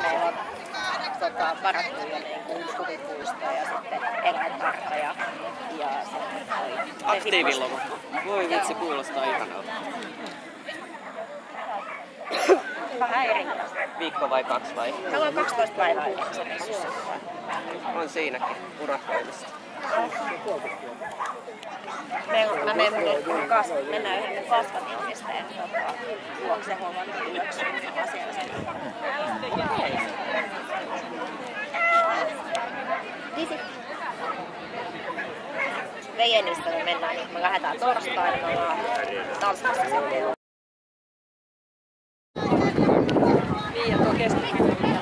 meillä on varattuja niin huvipuistoja ja sitten eläintarha ja aktiiviloma. Voi vitsi, kuulostaa ihanalta. Vähän erilaista. Viikko vai 2 vai? Meillä on 12 päivää yhdessä messussa. On siinäkin urakoimista. Mä menen mennään yhden kasvatinista ja juoksen huomaan ylöksi asialla sen. Vejenissä me mennään, niin me lähdetään torstaina, me ollaan Tanskassa sitten. Niin, ja tuo keskustelu.